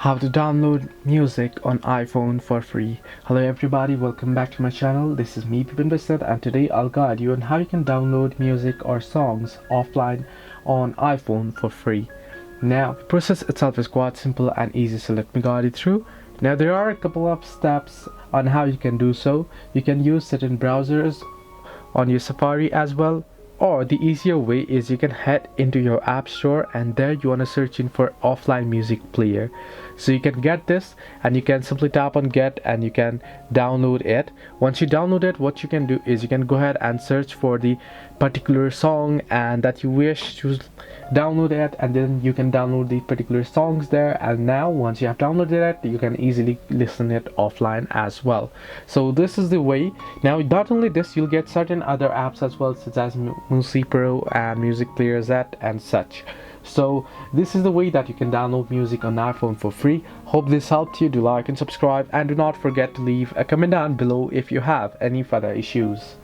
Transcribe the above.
How to download music on iPhone for free. Hello everybody, welcome back to my channel. This is me Pipin Bisset, and today I'll guide you on how you can download music or songs offline on iPhone for free. Now the process itself is quite simple and easy, so let me guide you through. Now there are a couple of steps on how you can do so. You can use certain browsers on your Safari as well, or the easier way is you can head into your app store and there you want to search in for offline music player. So you can get this and you can simply tap on get and you can download it. Once you download it, what you can do is you can go ahead and search for the particular song and that you wish to download it, and then you can download the particular songs there. And now once you have downloaded it, you can easily listen it offline as well. So this is the way. Now not only this, you'll get certain other apps as well, such as Music Pro and Music Player Z and such. So this is the way that you can download music on iPhone for free. Hope this helped you. Do like and subscribe, and do not forget to leave a comment down below if you have any further issues.